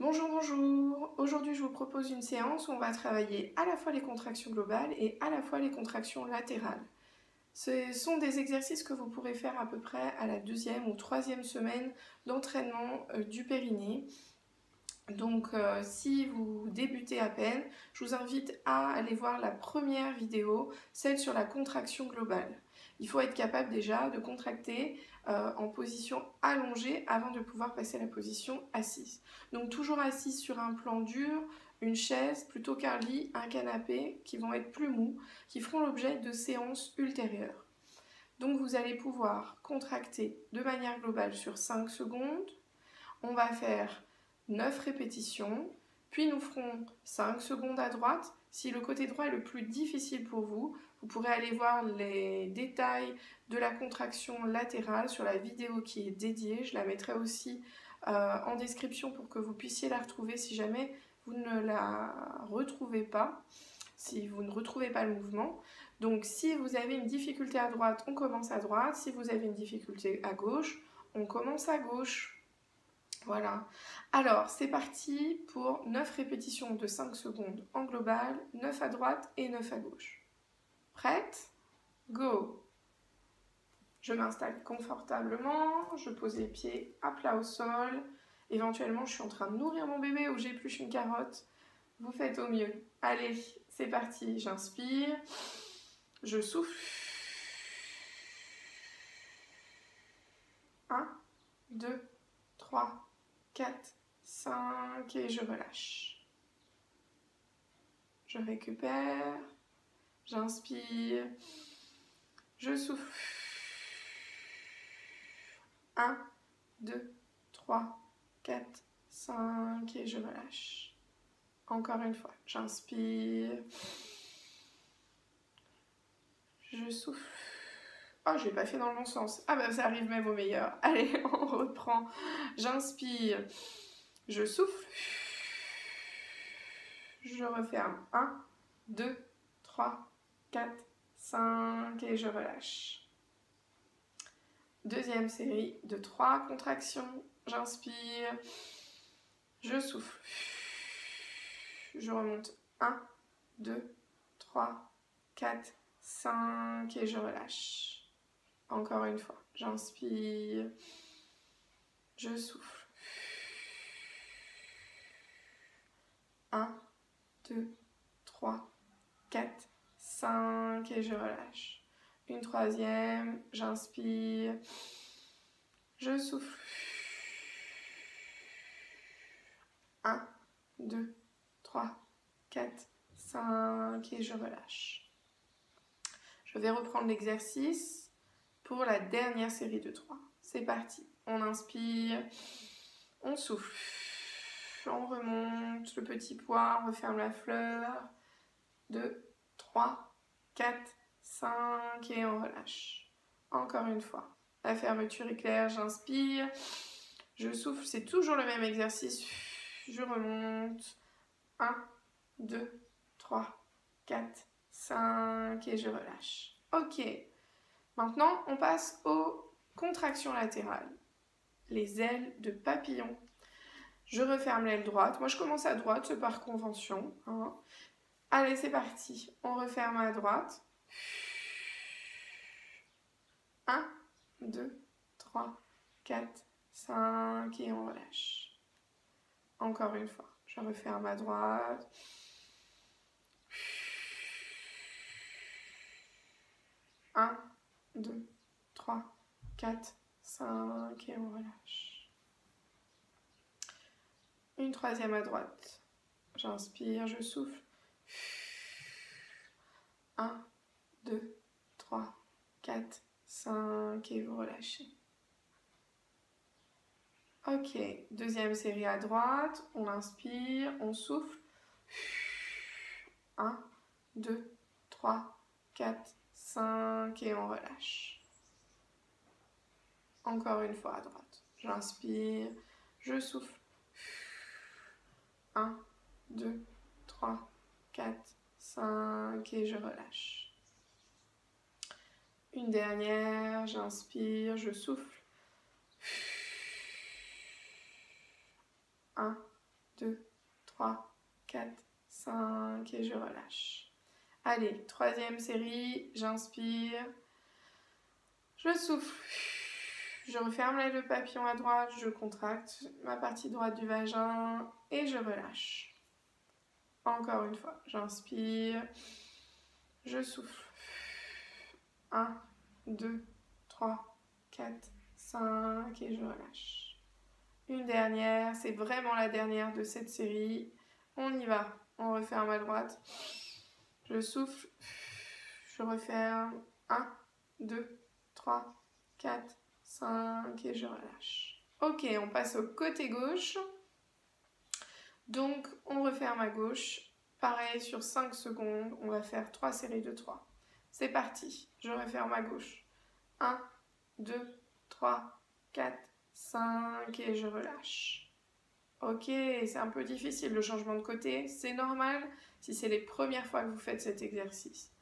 Bonjour, bonjour. Aujourd'hui, je vous propose une séance où on va travailler à la fois les contractions globales et à la fois les contractions latérales. Ce sont des exercices que vous pourrez faire à peu près à la 2e ou 3e semaine d'entraînement du périnée. Donc, si vous débutez à peine, je vous invite à aller voir la première vidéo, celle sur la contraction globale. Il faut être capable déjà de contracter en position allongée avant de pouvoir passer à la position assise. Donc toujours assise sur un plan dur, une chaise plutôt qu'un lit, un canapé qui vont être plus mous, qui feront l'objet de séances ultérieures. Donc vous allez pouvoir contracter de manière globale sur 5 secondes. On va faire 9 répétitions, puis nous ferons 5 secondes à droite. Si le côté droit est le plus difficile pour vous, vous pourrez aller voir les détails de la contraction latérale sur la vidéo qui est dédiée. Je la mettrai aussi en description pour que vous puissiez la retrouver si jamais vous ne la retrouvez pas, si vous ne retrouvez pas le mouvement. Donc si vous avez une difficulté à droite, on commence à droite. Si vous avez une difficulté à gauche, on commence à gauche. Voilà. Alors, c'est parti pour 9 répétitions de 5 secondes en global, 9 à droite et 9 à gauche. Prête? Go! Je m'installe confortablement, je pose les pieds à plat au sol. Éventuellement, je suis en train de nourrir mon bébé ou j'épluche une carotte. Vous faites au mieux. Allez, c'est parti. J'inspire, je souffle. 1, 2, 3, 4, 5 et je relâche. Je récupère, j'inspire, je souffle. 1, 2, 3, 4, 5 et je relâche. Encore une fois, j'inspire, je souffle. Oh, je l'ai pas fait dans le bon sens. Ah ben ça arrive même au meilleur. Allez, on reprend. J'inspire, je souffle. Je referme. 1, 2, 3, 4, 5 et je relâche. Deuxième série de 3 contractions. J'inspire, je souffle. Je remonte. 1, 2, 3, 4, 5 et je relâche. Encore une fois. J'inspire, je souffle. 1, 2, 3, 4, 5 et je relâche. Une troisième, j'inspire, je souffle. 1, 2, 3, 4, 5 et je relâche. Je vais reprendre l'exercice pour la dernière série de 3. C'est parti. On inspire, on souffle. On remonte le petit pois, on referme la fleur. 2, 3, 4, 5 et on relâche. Encore une fois. La fermeture est claire, j'inspire. Je souffle, c'est toujours le même exercice. Je remonte. 1, 2, 3, 4, 5 et je relâche. Ok. Maintenant, on passe aux contractions latérales. Les ailes de papillon. Je referme l'aile droite. Moi, je commence à droite, c'est par convention. Hein. Allez, c'est parti. On referme à droite. 1, 2, 3, 4, 5 et on relâche. Encore une fois. Je referme à droite. 1, 2, 3, 4, 5 et on relâche. Une troisième à droite. J'inspire, je souffle. 1, 2, 3, 4, 5 et vous relâchez. Ok, deuxième série à droite. On inspire, on souffle. 1, 2, 3, 4, 5 et on relâche. Encore une fois à droite. J'inspire, je souffle. 1, 2, 3, 4, 5 et je relâche. Une dernière, j'inspire, je souffle. 1, 2, 3, 4, 5 et je relâche. Allez, troisième série, j'inspire, je souffle, je referme l'aile de papillon à droite, je contracte ma partie droite du vagin et je relâche. Encore une fois, j'inspire, je souffle. 1, 2, 3, 4, 5 et je relâche. Une dernière, c'est vraiment la dernière de cette série. On y va, on referme à droite. Je souffle, je referme. 1, 2, 3, 4, 5 et je relâche. Ok, on passe au côté gauche. Donc, on referme à gauche. Pareil, sur 5 secondes, on va faire 3 séries de 3. C'est parti, je referme à gauche. 1, 2, 3, 4, 5 et je relâche. Ok, c'est un peu difficile le changement de côté, c'est normal si c'est les premières fois que vous faites cet exercice.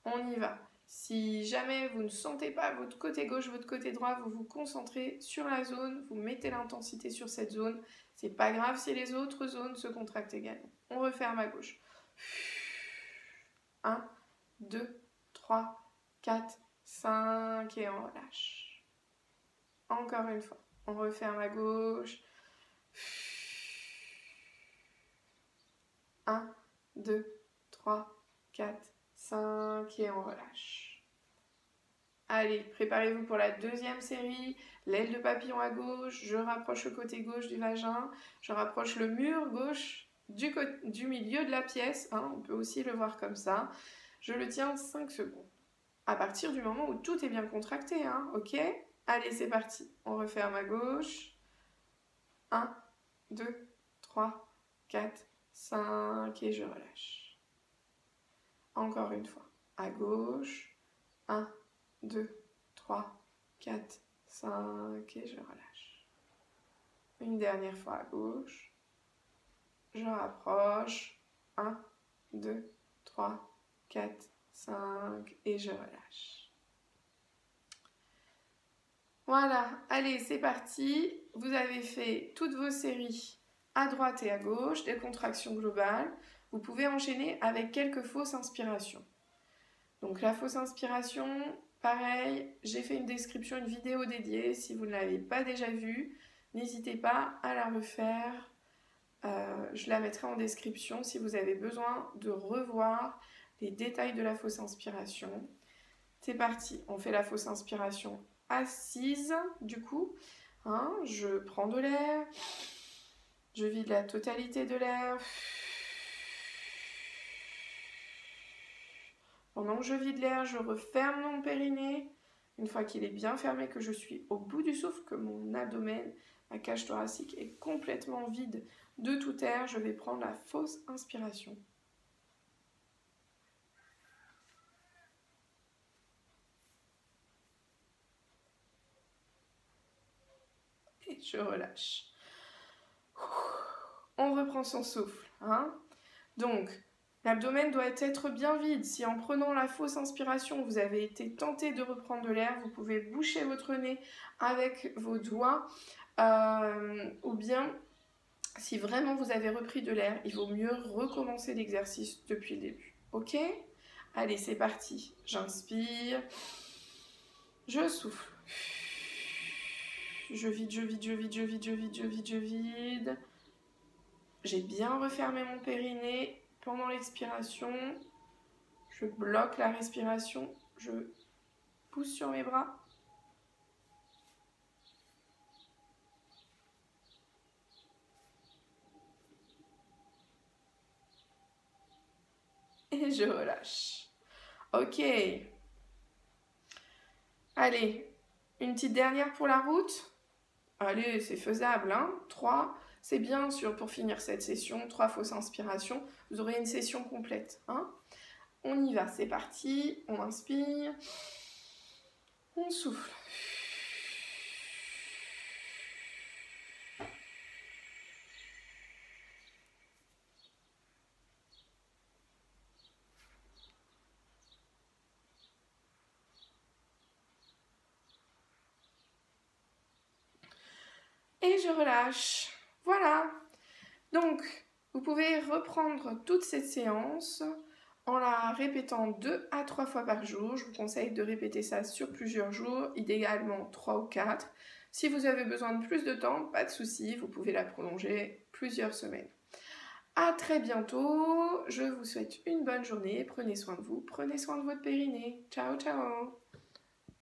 On y va. Si jamais vous ne sentez pas votre côté gauche, votre côté droit, vous vous concentrez sur la zone, vous mettez l'intensité sur cette zone. C'est pas grave si les autres zones se contractent également. On referme à gauche. 1, 2, 3, 4, 5 et on relâche. Encore une fois, on referme à gauche. 1, 2, 3, 4, 5 et on relâche. Allez, préparez-vous pour la deuxième série. L'aile de papillon à gauche, je rapproche le côté gauche du vagin, je rapproche le mur gauche du milieu de la pièce, hein, on peut aussi le voir comme ça. Je le tiens 5 secondes. À partir du moment où tout est bien contracté, hein, ok? Allez, c'est parti. On referme à gauche. 1, 2, 3, 4, 5 et je relâche. Encore une fois. À gauche. 1, 2, 3, 4, 5 et je relâche. Une dernière fois à gauche. Je rapproche. 1, 2, 3, 4, 5 et je relâche. Voilà, allez, c'est parti. Vous avez fait toutes vos séries à droite et à gauche, des contractions globales. Vous pouvez enchaîner avec quelques fausses inspirations. Donc la fausse inspiration, pareil, j'ai fait une description, une vidéo dédiée. Si vous ne l'avez pas déjà vue, n'hésitez pas à la refaire. Je la mettrai en description si vous avez besoin de revoir les détails de la fausse inspiration. C'est parti, on fait la fausse inspiration assise du coup. Hein, je prends de l'air, je vide la totalité de l'air. Pendant que je vide l'air, je referme mon périnée. Une fois qu'il est bien fermé, que je suis au bout du souffle, que mon abdomen, ma cage thoracique est complètement vide de tout air, je vais prendre la fausse inspiration. Et je relâche. On reprend son souffle. Hein. Donc, l'abdomen doit être bien vide. Si en prenant la fausse inspiration, vous avez été tenté de reprendre de l'air, vous pouvez boucher votre nez avec vos doigts. Ou bien, si vraiment vous avez repris de l'air, il vaut mieux recommencer l'exercice depuis le début. Ok? Allez, c'est parti. J'inspire. Je souffle. Je vide, je vide, je vide, je vide, je vide, je vide, je vide. J'ai bien refermé mon périnée pendant l'expiration. Je bloque la respiration. Je pousse sur mes bras. Et je relâche. Ok. Allez, une petite dernière pour la route. Allez, c'est faisable, hein. 3, c'est bien sûr pour finir cette session. 3 fausses inspirations. Vous aurez une session complète, hein. On y va, c'est parti. On inspire. On souffle. Et je relâche. Voilà. Donc, vous pouvez reprendre toute cette séance en la répétant 2 à 3 fois par jour. Je vous conseille de répéter ça sur plusieurs jours, idéalement 3 ou 4. Si vous avez besoin de plus de temps, pas de souci, vous pouvez la prolonger plusieurs semaines. À très bientôt, je vous souhaite une bonne journée, prenez soin de vous, prenez soin de votre périnée. Ciao ciao.